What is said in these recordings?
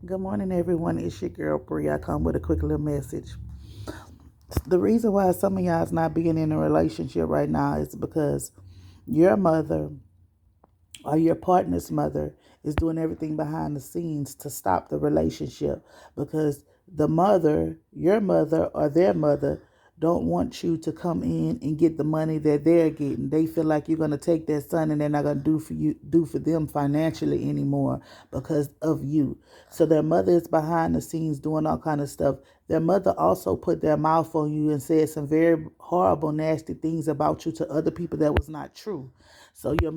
Good morning, everyone. It's your girl Bree. I come with a quick little message. The reason why some of y'all's not being in a relationship right now is because your mother or your partner's mother is doing everything behind the scenes to stop the relationship because the mother, your mother or their mother, don't want you to come in and get the money that they're getting. They feel like you're gonna take their son and they're not gonna do for them financially anymore because of you. So their mother is behind the scenes doing all kind of stuff. Their mother also put their mouth on you and said some very horrible, nasty things about you to other people that was not true. So their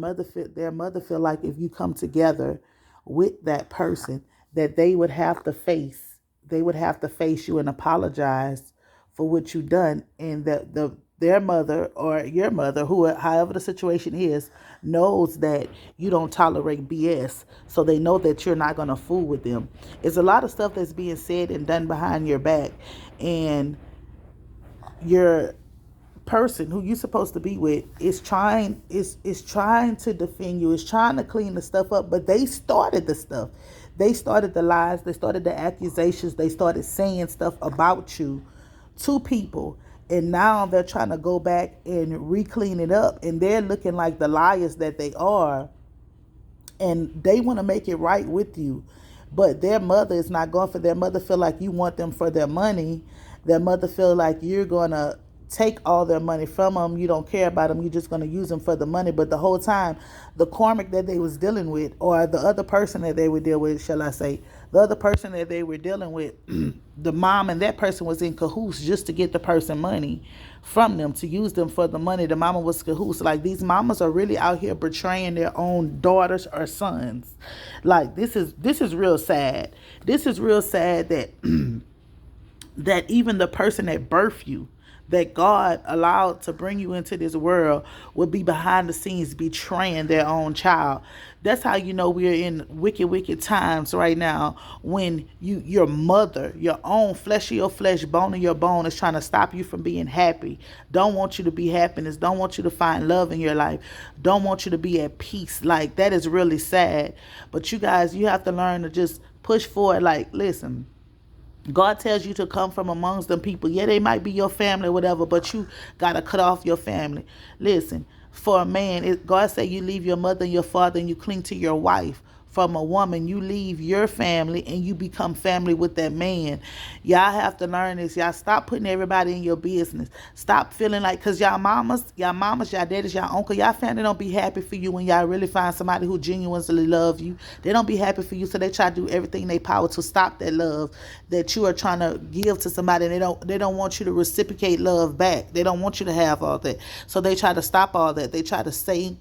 mother feel like if you come together with that person, that they would have to face you and apologize for what you done, and that their mother or your mother, however the situation is, knows that you don't tolerate BS. So they know that you're not gonna fool with them. It's a lot of stuff that's being said and done behind your back, and your person who you're supposed to be with is trying to defend you, is trying to clean the stuff up, but they started the stuff. They started the lies, they started the accusations, they started saying stuff about you to people. And now they're trying to go back and re-clean it up, and they're looking like the liars that they are, and they want to make it right with you. But their mother is not going for. Their mother feel like you want them for their money. Their mother feel like you're going to take all their money from them. You don't care about them. You're just going to use them for the money. But the whole time, the karmic that they was dealing with, or the other person that they would deal with, shall I say, the other person that they were dealing with, the mom and that person was in cahoots just to get the person money from them, to use them for the money. The mama was cahoots. Like, these mamas are really out here betraying their own daughters or sons. Like, this is real sad. This is real sad that that even the person that birthed you, that God allowed to bring you into this world, would be behind the scenes betraying their own child. That's how you know we're in wicked, wicked times right now, when your mother, your own flesh of your flesh, bone of your bone, is trying to stop you from being happy. Don't want you to be happiness. Don't want you to find love in your life. Don't want you to be at peace. Like, that is really sad. But you guys, you have to learn to just push forward. Like, listen, God tells you to come from amongst them people. Yeah, they might be your family or whatever, but you got to cut off your family. Listen, for a man, God said you leave your mother and your father and you cling to your wife. From a woman, you leave your family and you become family with that man. Y'all have to learn this. Y'all stop putting everybody in your business. Stop feeling like, because y'all daddies, y'all uncle, y'all family don't be happy for you when y'all really find somebody who genuinely love you. They don't be happy for you, so they try to do everything in their power to stop that love that you are trying to give to somebody. And they don't want you to reciprocate love back. They don't want you to have all that. So they try to stop all that. They try to say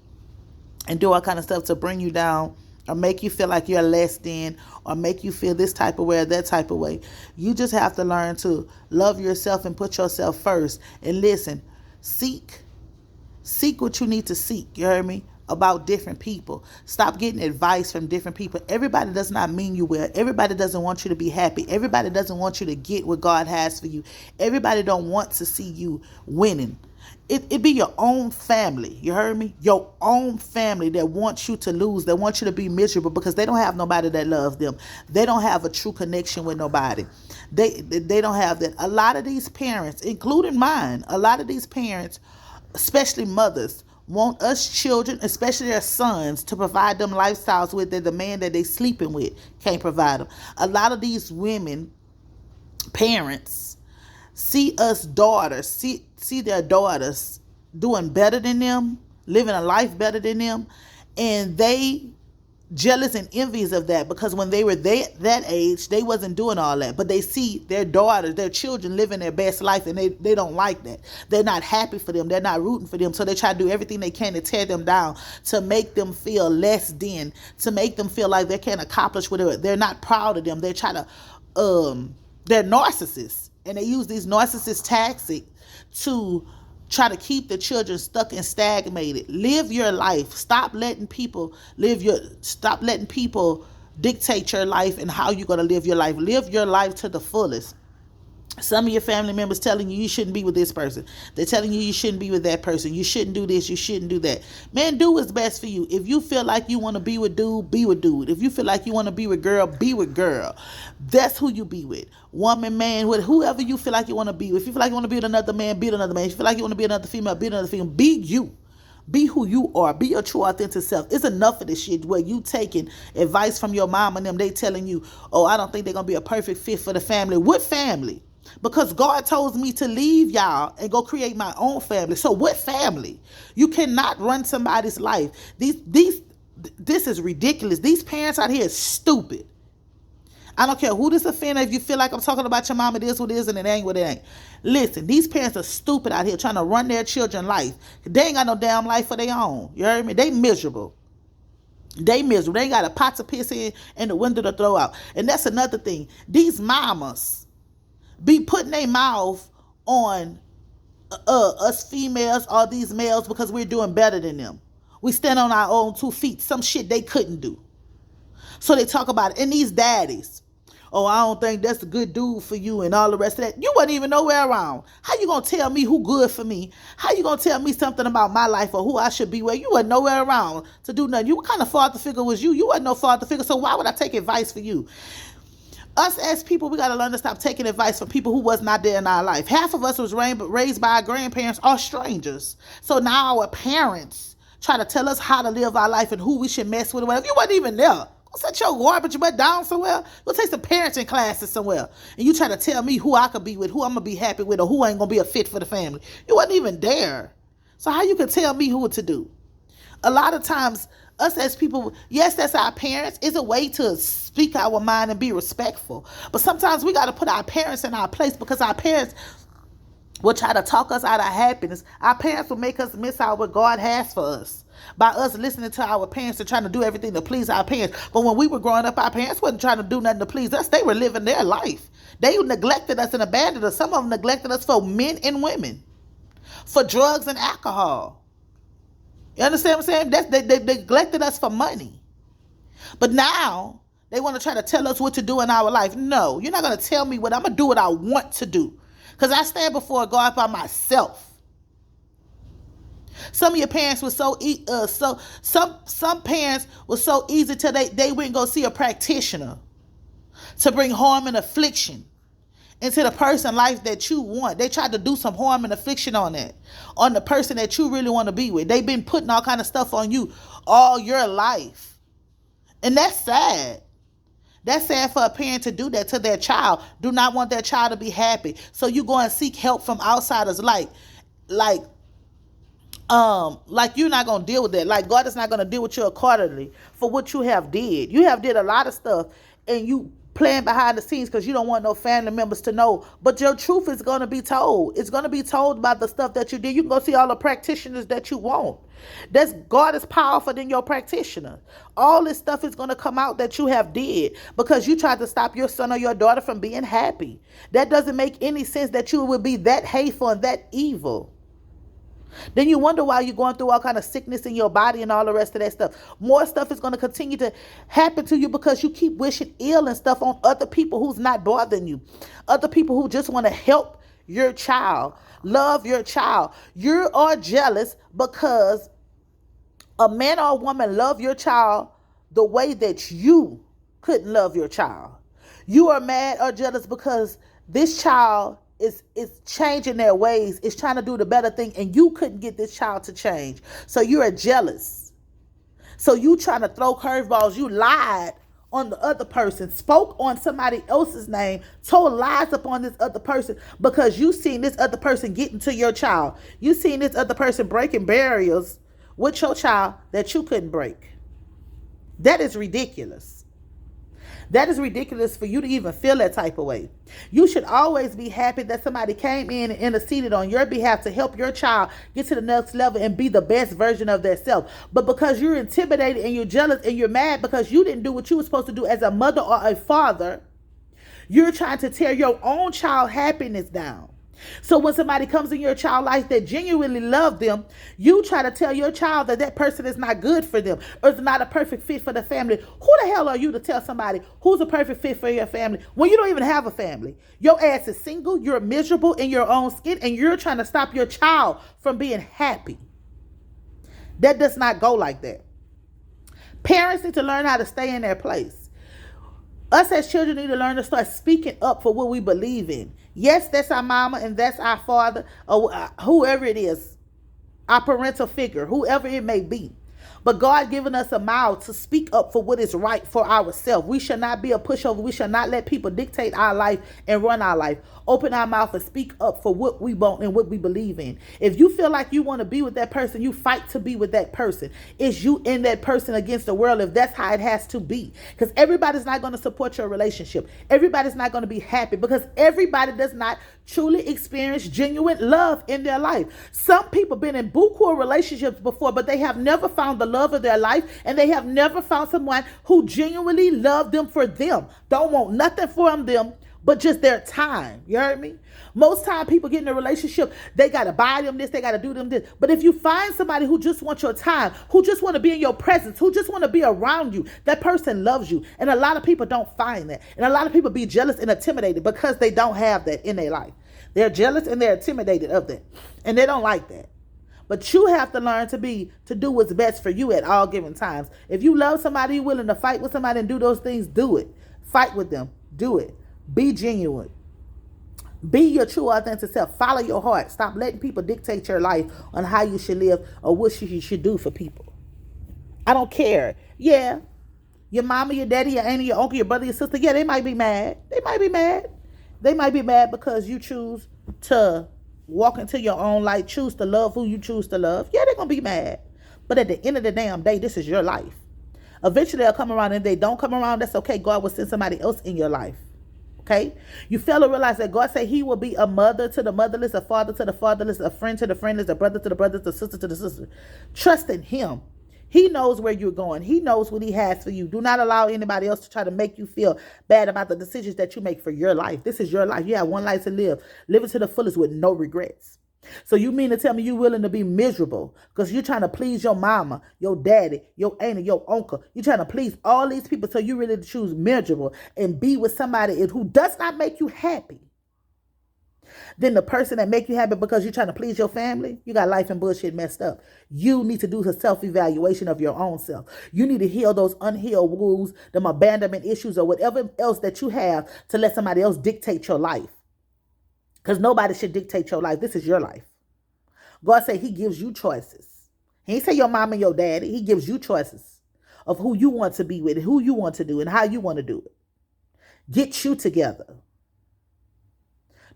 and do all kind of stuff to bring you down, or make you feel like you're less than, or make you feel this type of way or that type of way. You just have to learn to love yourself and put yourself first. And listen, seek what you need to seek. You heard me? About different people. Stop getting advice from different people. Everybody does not mean you well. Everybody doesn't want you to be happy. Everybody doesn't want you to get what God has for you. Everybody don't want to see you winning. It be your own family. You heard me? Your own family that wants you to lose, that wants you to be miserable, because they don't have nobody that loves them. They don't have a true connection with nobody. They don't have that. A lot of these parents, including mine, a lot of these parents, especially mothers, want us children, especially their sons, to provide them lifestyles with that the man that they sleeping with can't provide them. A lot of these women, parents, see us daughters, see their daughters doing better than them, living a life better than them, and they jealous and envious of that, because when they were that age, they wasn't doing all that. But they see their daughters, their children living their best life, and they don't like that. They're not happy for them. They're not rooting for them. So they try to do everything they can to tear them down, to make them feel less than, to make them feel like they can't accomplish whatever. They're not proud of them. They try to, they're narcissists, and they use these narcissist tactics to try to keep the children stuck and stagnated. Live your life. Stop letting people dictate your life and how you're going to live your life. Live your life to the fullest. Some of your family members telling you shouldn't be with this person. They're telling you shouldn't be with that person. You shouldn't do this. You shouldn't do that. Man, do what's best for you. If you feel like you want to be with dude, be with dude. If you feel like you want to be with girl, be with girl. That's who you be with. Woman, man, with whoever you feel like you want to be with. If you feel like you want to be with another man, be with another man. If you feel like you want to be another female, be another female. Be you. Be who you are. Be your true authentic self. It's enough of this shit where you taking advice from your mom and them. They telling you, oh, I don't think they're going to be a perfect fit for the family. What family? Because God told me to leave y'all and go create my own family. So what family? You cannot run somebody's life. This is ridiculous. These parents out here is stupid. I don't care who this offender. If you feel like I'm talking about your mom, it is what it is and it ain't what it ain't. Listen, these parents are stupid out here trying to run their children's life. They ain't got no damn life of their own. You heard me? They miserable. They miserable. They ain't got a pot to piss in and the window to throw out. And that's another thing. These mamas be putting their mouth on us females or these males because we're doing better than them. We stand on our own 2 feet. Some shit they couldn't do. So they talk about it. And these daddies, oh, I don't think that's a good dude for you and all the rest of that. You wasn't even nowhere around. How you going to tell me who good for me? How you going to tell me something about my life or who I should be with? You wasn't nowhere around to do nothing. What kind of father figure was you? You wasn't no father figure, so why would I take advice for you? Us as people, we got to learn to stop taking advice from people who was not there in our life. Half of us was raised by our grandparents or strangers. So now our parents try to tell us how to live our life and who we should mess with or whatever. You wasn't even there. Go set your garbage butt down somewhere. Go take some parenting classes somewhere. And you try to tell me who I could be with, who I'm going to be happy with, or who ain't going to be a fit for the family. You wasn't even there. So how you can tell me who to do? A lot of times, us as people, yes, that's our parents. It's a way to speak our mind and be respectful. But sometimes we got to put our parents in our place because our parents will try to talk us out of happiness. Our parents will make us miss out what God has for us by us listening to our parents and trying to do everything to please our parents. But when we were growing up, our parents wasn't trying to do nothing to please us. They were living their life. They neglected us and abandoned us. Some of them neglected us for men and women, for drugs and alcohol. You understand what I'm saying? They neglected us for money. But now they want to try to tell us what to do in our life. No, you're not going to tell me what I'm going to do what I want to do. Because I stand before God by myself. Some of your parents were some parents were so easy till they wouldn't go see a practitioner to bring harm and affliction into the person life that you want. They tried to do some harm and affliction on the person that you really want to be with. They've been putting all kind of stuff on you all your life. And that's sad. That's sad for a parent to do that to their child. Do not want their child to be happy. So you go and seek help from outsiders like you're not going to deal with that. Like God is not going to deal with you accordingly for what you have did. You have did a lot of stuff and you playing behind the scenes because you don't want no family members to know. But your truth is going to be told. It's going to be told about the stuff that you did. You can go see all the practitioners that you want. God is powerful than your practitioner. All this stuff is going to come out that you have did because you tried to stop your son or your daughter from being happy. That doesn't make any sense that you would be that hateful and that evil. Then you wonder why you're going through all kind of sickness in your body and all the rest of that stuff. More stuff is going to continue to happen to you because you keep wishing ill and stuff on other people who's not bothering you. Other people who just want to help your child, love your child. You are jealous because a man or a woman love your child the way that you couldn't love your child. You are mad or jealous because this child is changing their ways, is trying to do the better thing, and you couldn't get this child to change. So you are jealous. So you trying to throw curveballs. You lied on the other person, spoke on somebody else's name, told lies upon this other person because you seen this other person getting to your child. You seen this other person breaking barriers with your child that you couldn't break. That is ridiculous. That is ridiculous for you to even feel that type of way. You should always be happy that somebody came in and interceded on your behalf to help your child get to the next level and be the best version of themselves. But because you're intimidated and you're jealous and you're mad because you didn't do what you were supposed to do as a mother or a father, you're trying to tear your own child happiness down. So when somebody comes in your child life that genuinely love them, you try to tell your child that that person is not good for them or is not a perfect fit for the family. Who the hell are you to tell somebody who's a perfect fit for your family when you don't even have a family? Your ass is single, you're miserable in your own skin, and you're trying to stop your child from being happy. That does not go like that. Parents need to learn how to stay in their place. Us as children need to learn to start speaking up for what we believe in. Yes, that's our mama and that's our father or whoever it is, our parental figure, whoever it may be. But God given us a mouth to speak up for what is right for ourselves. We should not be a pushover. We should not let people dictate our life and run our life. Open our mouth and speak up for what we want and what we believe in. If you feel like you want to be with that person, you fight to be with that person. It's you and that person against the world if that's how it has to be. Because everybody's not going to support your relationship. Everybody's not going to be happy because everybody does not truly experience genuine love in their life. Some people been in buku relationships before, but they have never found the love of their life, and they have never found someone who genuinely loved them for them. Don't want nothing from them but just their time. You heard me? Most time people get in a relationship, they got to buy them this, they got to do them this. But if you find somebody who just wants your time, who just want to be in your presence, who just want to be around you, that person loves you. And a lot of people don't find that. And a lot of people be jealous and intimidated because they don't have that in their life. They're jealous and they're intimidated of that. And they don't like that. But you have to learn to do what's best for you at all given times. If you love somebody, you're willing to fight with somebody and do those things, do it. Fight with them. Do it. Be genuine. Be your true authentic self. Follow your heart. Stop letting people dictate your life on how you should live or what you should do for people. I don't care. Yeah, your mama, your daddy, your auntie, your uncle, your brother, your sister, yeah, they might be mad. They might be mad. They might be mad because you choose to walk into your own light, choose to love who you choose to love. Yeah, they're going to be mad. But at the end of the damn day, this is your life. Eventually they'll come around, and if they don't come around, that's okay. God will send somebody else in your life. Okay? You fail to realize that God said he will be a mother to the motherless, a father to the fatherless, a friend to the friendless, a brother to the brothers, a sister to the sister. Trust in him. He knows where you're going. He knows what he has for you. Do not allow anybody else to try to make you feel bad about the decisions that you make for your life. This is your life. You have one life to live. Live it to the fullest with no regrets. So you mean to tell me you're willing to be miserable because you're trying to please your mama, your daddy, your auntie, your uncle. You're trying to please all these people, so you really choose miserable and be with somebody who does not make you happy. Then the person that make you happy because you're trying to please your family, you got life and bullshit messed up. You need to do a self-evaluation of your own self. You need to heal those unhealed wounds, them abandonment issues, or whatever else that you have to let somebody else dictate your life. Because nobody should dictate your life. This is your life. God said he gives you choices. He ain't say your mom and your daddy. He gives you choices of who you want to be with, who you want to do, and how you want to do it. Get you together.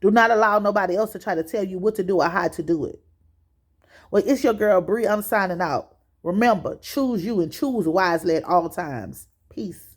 Do not allow nobody else to try to tell you what to do or how to do it. Well, it's your girl, Bree. I'm signing out. Remember, choose you and choose wisely at all times. Peace.